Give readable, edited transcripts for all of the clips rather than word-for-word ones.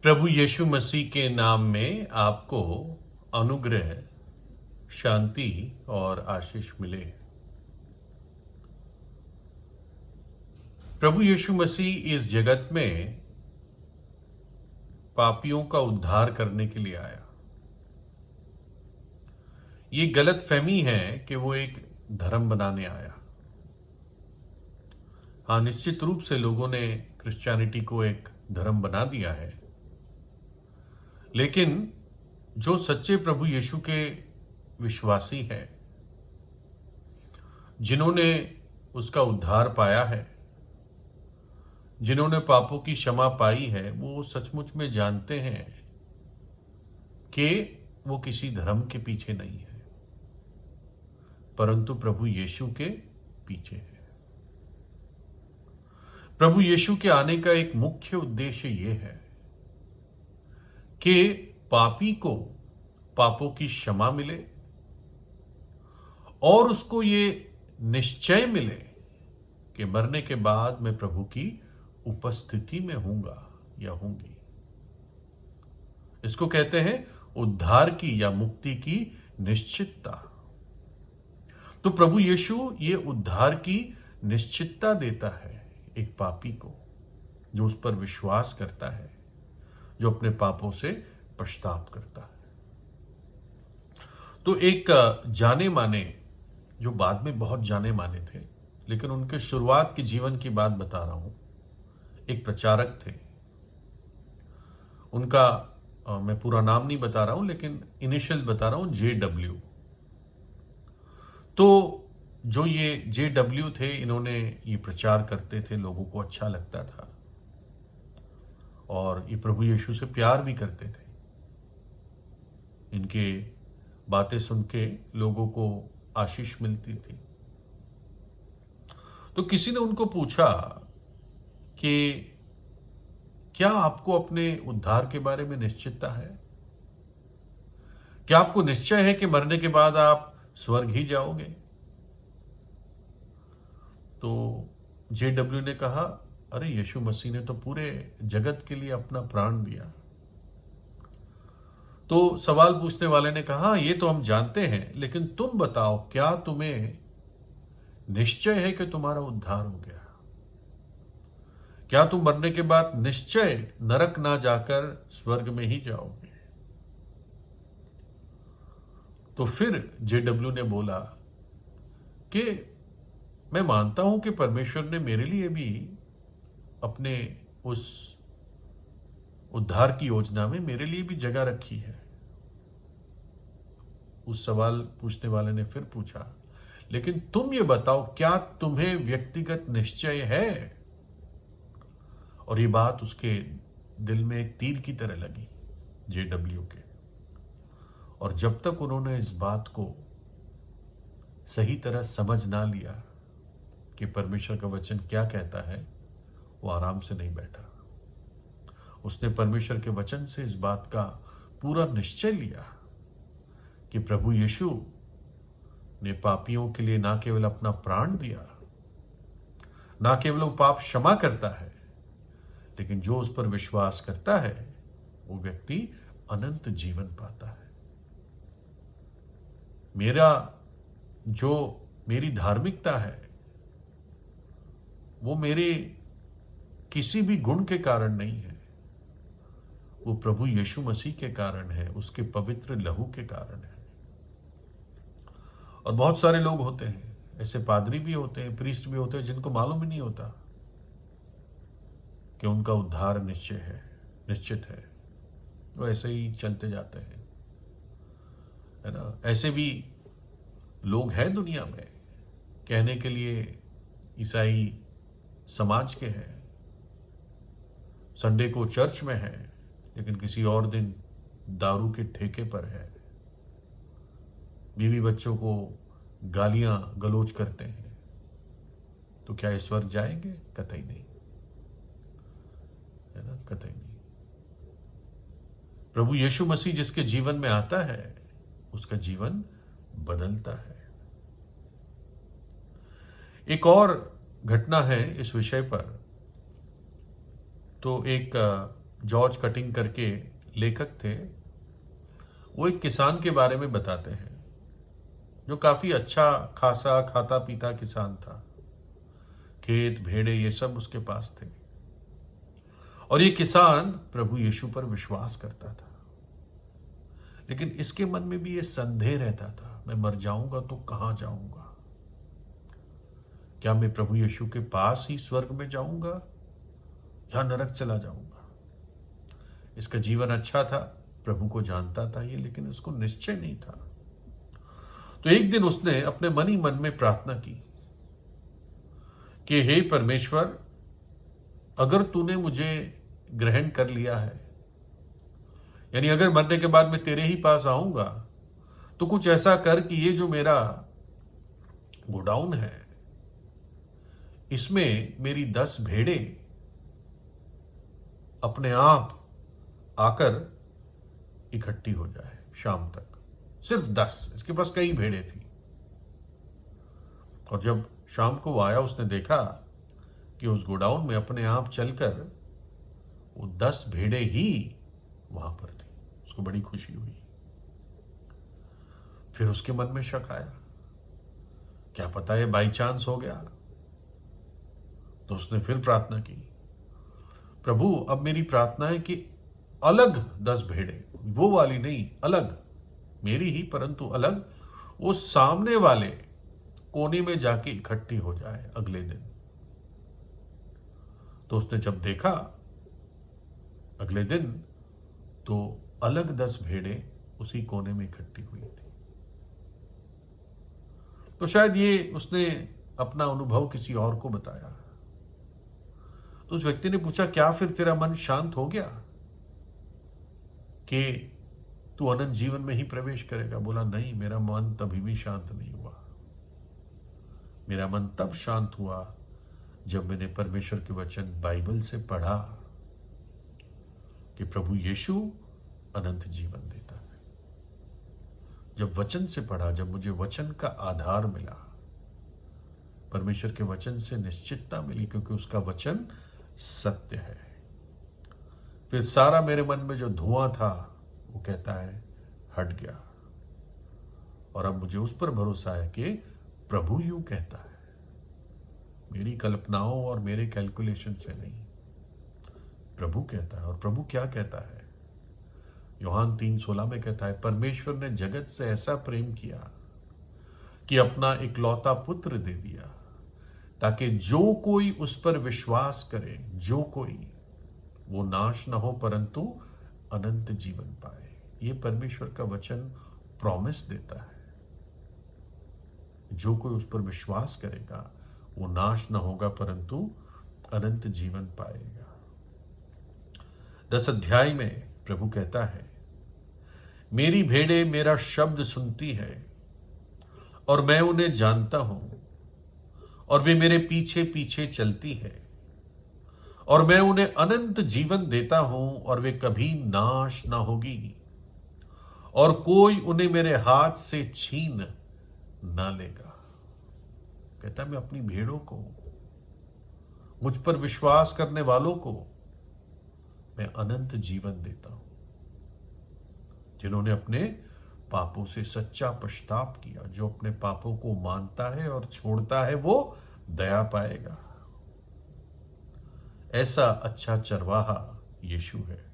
प्रभु यीशु मसीह के नाम में आपको अनुग्रह, शांति और आशीष मिले। प्रभु यीशु मसीह इस जगत में पापियों का उद्धार करने के लिए आया। ये गलतफहमी है कि वो एक धर्म बनाने आया। हाँ, निश्चित रूप से लोगों ने क्रिश्चियनिटी को एक धर्म बना दिया है, लेकिन जो सच्चे प्रभु यीशु के विश्वासी हैं, जिन्होंने उसका उद्धार पाया है, जिन्होंने पापों की क्षमा पाई है, वो सचमुच में जानते हैं कि वो किसी धर्म के पीछे नहीं है, परंतु प्रभु यीशु के पीछे है। प्रभु यीशु के आने का एक मुख्य उद्देश्य ये है कि पापी को पापों की क्षमा मिले और उसको ये निश्चय मिले कि मरने के बाद मैं प्रभु की उपस्थिति में हूंगा या होंगी। इसको कहते हैं उद्धार की या मुक्ति की निश्चितता। तो प्रभु यीशु ये उद्धार की निश्चितता देता है एक पापी को, जो उस पर विश्वास करता है, जो अपने पापों से पश्चाताप करता है। तो एक जाने माने, जो बाद में बहुत जाने माने थे, लेकिन उनके शुरुआत के जीवन की बात बता रहा हूं। एक प्रचारक थे, उनका मैं पूरा नाम नहीं बता रहा हूं, लेकिन इनिशियल बता रहा हूं, JW। तो जो ये JW थे, इन्होंने ये प्रचार करते थे, लोगों को अच्छा लगता था और ये प्रभु यीशु से प्यार भी करते थे। इनके बातें सुन के लोगों को आशीष मिलती थी। तो किसी ने उनको पूछा कि क्या आपको अपने उद्धार के बारे में निश्चितता है? क्या आपको निश्चय है कि मरने के बाद आप स्वर्ग ही जाओगे? तो JW ने कहा, अरे यीशु मसीह ने तो पूरे जगत के लिए अपना प्राण दिया। तो सवाल पूछने वाले ने कहा, ये तो हम जानते हैं, लेकिन तुम बताओ, क्या तुम्हें निश्चय है कि तुम्हारा उद्धार हो गया? क्या तुम मरने के बाद निश्चय नरक ना जाकर स्वर्ग में ही जाओगे? तो फिर JW ने बोला कि मैं मानता हूं कि परमेश्वर ने मेरे लिए भी अपने उस उद्धार की योजना में मेरे लिए भी जगह रखी है। उस सवाल पूछने वाले ने फिर पूछा, लेकिन तुम ये बताओ, क्या तुम्हें व्यक्तिगत निश्चय है? और ये बात उसके दिल में एक तीर की तरह लगी, JW के। और जब तक उन्होंने इस बात को सही तरह समझ ना लिया कि परमेश्वर का वचन क्या कहता है, वो आराम से नहीं बैठा। उसने परमेश्वर के वचन से इस बात का पूरा निश्चय लिया कि प्रभु यीशु ने पापियों के लिए ना केवल अपना प्राण दिया, ना केवल वो पाप क्षमा करता है, लेकिन जो उस पर विश्वास करता है वो व्यक्ति अनंत जीवन पाता है। मेरी धार्मिकता है, वो मेरे किसी भी गुण के कारण नहीं है, वो प्रभु यीशु मसीह के कारण है, उसके पवित्र लहू के कारण है। और बहुत सारे लोग होते हैं, ऐसे पादरी भी होते हैं, प्रीस्ट भी होते हैं, जिनको मालूम ही नहीं होता कि उनका उद्धार निश्चित है। वो ऐसे ही चलते जाते हैं, है ना। ऐसे भी लोग हैं दुनिया में, कहने के लिए ईसाई समाज के हैं, संडे को चर्च में है, लेकिन किसी और दिन दारू के ठेके पर है, बीवी बच्चों को गालियां गलौज करते हैं। तो क्या ईश्वर जाएंगे? कतई नहीं, है ना, कतई नहीं। प्रभु यीशु मसीह जिसके जीवन में आता है, उसका जीवन बदलता है। एक और घटना है इस विषय पर। तो एक जॉर्ज कटिंग करके लेखक थे, वो एक किसान के बारे में बताते हैं जो काफी अच्छा खासा खाता पीता किसान था। खेत भेड़े ये सब उसके पास थे, और ये किसान प्रभु यीशु पर विश्वास करता था। लेकिन इसके मन में भी ये संदेह रहता था, मैं मर जाऊंगा तो कहां जाऊंगा? क्या मैं प्रभु यीशु के पास ही स्वर्ग में जाऊंगा या नरक चला जाऊंगा? इसका जीवन अच्छा था, प्रभु को जानता था ये, लेकिन उसको निश्चय नहीं था। तो एक दिन उसने अपने मन ही मन में प्रार्थना की कि हे परमेश्वर, अगर तूने मुझे ग्रहण कर लिया है, यानी अगर मरने के बाद मैं तेरे ही पास आऊंगा, तो कुछ ऐसा कर कि ये जो मेरा गोडाउन है इसमें मेरी 10 भेड़े अपने आप आकर इकट्ठी हो जाए शाम तक। सिर्फ 10, इसके पास कई भेड़े थी। और जब शाम को वो आया, उसने देखा कि उस गोडाउन में अपने आप चलकर वो 10 भेड़े ही वहां पर थी। उसको बड़ी खुशी हुई। फिर उसके मन में शक आया, क्या पता ये बाई चांस हो गया। तो उसने फिर प्रार्थना की, प्रभु अब मेरी प्रार्थना है कि अलग 10 भेड़े, वो वाली नहीं, अलग, मेरी ही परंतु अलग, वो सामने वाले कोने में जाके इकट्ठी हो जाए अगले दिन। तो उसने जब देखा अगले दिन, तो अलग 10 भेड़े उसी कोने में इकट्ठी हुई थी। तो शायद ये उसने अपना अनुभव किसी और को बताया। तो उस व्यक्ति ने पूछा, क्या फिर तेरा मन शांत हो गया कि तू अनंत जीवन में ही प्रवेश करेगा? बोला, नहीं, मेरा मन तभी भी शांत नहीं हुआ। मेरा मन तब शांत हुआ जब मैंने परमेश्वर के वचन बाइबल से पढ़ा कि प्रभु यीशु अनंत जीवन देता है। जब वचन से पढ़ा, जब मुझे वचन का आधार मिला, परमेश्वर के वचन से निश्चितता मिली, क्योंकि उसका वचन सत्य है, फिर सारा मेरे मन में जो धुआं था वो कहता है हट गया। और अब मुझे उस पर भरोसा है कि प्रभु यूं कहता है, मेरी कल्पनाओं और मेरे कैलकुलेशन से नहीं, प्रभु कहता है। और प्रभु क्या कहता है? यूहन्ना 3:16 में कहता है, परमेश्वर ने जगत से ऐसा प्रेम किया कि अपना इकलौता पुत्र दे दिया, ताकि जो कोई उस पर विश्वास करे, जो कोई, वो नाश न हो परंतु अनंत जीवन पाए। ये परमेश्वर का वचन प्रॉमिस देता है, जो कोई उस पर विश्वास करेगा वो नाश न होगा परंतु अनंत जीवन पाएगा। 10 अध्याय में प्रभु कहता है, मेरी भेड़ें मेरा शब्द सुनती है और मैं उन्हें जानता हूं, और वे मेरे पीछे पीछे चलती है, और मैं उन्हें अनंत जीवन देता हूं, और वे कभी नाश ना होगी, और कोई उन्हें मेरे हाथ से छीन ना लेगा। कहता, मैं अपनी भेड़ों को, मुझ पर विश्वास करने वालों को मैं अनंत जीवन देता हूं। जिन्होंने अपने पापों से सच्चा पश्चाताप किया, जो अपने पापों को मानता है और छोड़ता है, वो दया पाएगा। ऐसा अच्छा चरवाहा यीशु है।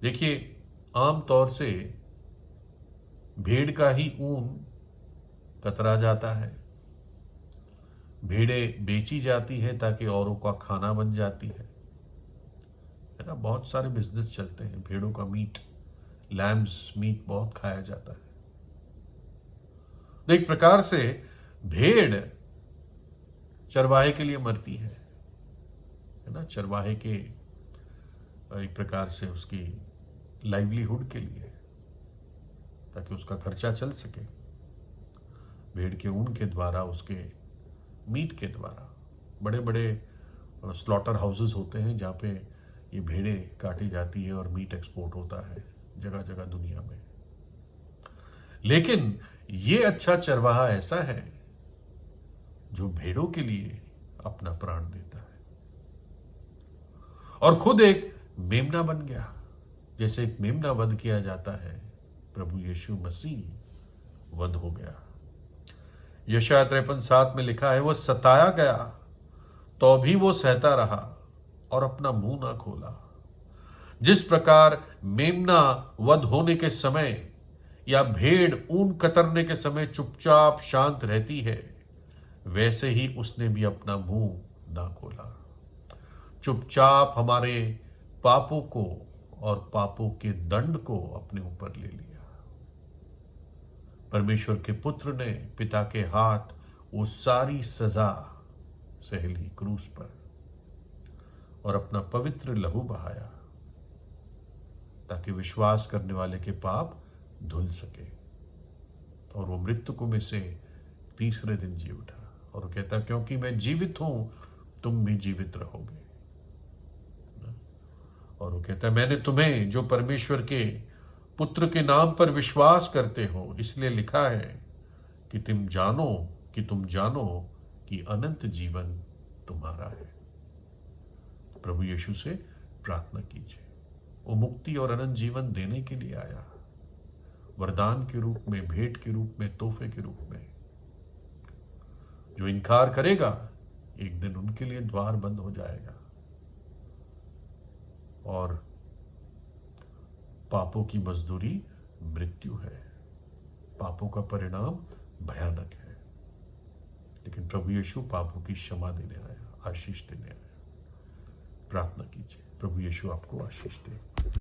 देखिए, आमतौर से भेड़ का ही ऊन कतरा जाता है, भेड़ें बेची जाती है ताकि औरों का खाना बन जाती है ना। बहुत सारे बिजनेस चलते हैं, भेड़ों का मीट, लैम्स मीट बहुत खाया जाता है। तो एक प्रकार से भेड़ चरवाहे के लिए मरती है ना, चरवाहे के एक प्रकार से उसकी लाइवलीहुड के लिए, ताकि उसका खर्चा चल सके। भेड़ के ऊन के द्वारा, उसके मीट के द्वारा। बड़े बड़े स्लॉटर हाउसेस होते हैं जहाँ पे ये भेड़ें काटी जाती है और मीट एक्सपोर्ट होता है जगह जगह दुनिया में। लेकिन ये अच्छा चरवाहा ऐसा है जो भेड़ों के लिए अपना प्राण देता है। और खुद एक मेमना बन गया। जैसे एक मेमना वध किया जाता है, प्रभु यीशु मसीह वध हो गया। यशायाह 53:7 में लिखा है, वह सताया गया तो भी वो सहता रहा और अपना मुंह ना खोला। जिस प्रकार मेमना वध होने के समय या भेड़ ऊन कतरने के समय चुपचाप शांत रहती है, वैसे ही उसने भी अपना मुंह ना खोला। चुपचाप हमारे पापों को और पापों के दंड को अपने ऊपर ले लिया। परमेश्वर के पुत्र ने पिता के हाथ वो सारी सजा सह ली क्रूस पर और अपना पवित्र लहू बहाया, ताकि विश्वास करने वाले के पाप धुल सके। और वो मृतकों में से तीसरे दिन जी उठा। और वो कहता, क्योंकि मैं जीवित हूं, तुम भी जीवित रहोगे। और वो कहता है, मैंने तुम्हें जो परमेश्वर के पुत्र के नाम पर विश्वास करते हो, इसलिए लिखा है कि तुम जानो कि अनंत जीवन तुम्हारा है। प्रभु यीशु से प्रार्थना कीजिए। वो मुक्ति और अनंत जीवन देने के लिए आया, वरदान के रूप में, भेंट के रूप में, तोहफे के रूप में। जो इनकार करेगा, एक दिन उनके लिए द्वार बंद हो जाएगा और पापों की मजदूरी मृत्यु है। पापों का परिणाम भयानक है। लेकिन प्रभु यीशु पापों की क्षमा देने आया, आशीष देने आया। प्रार्थना कीजिए। प्रभु यीशु आपको आशीष दे।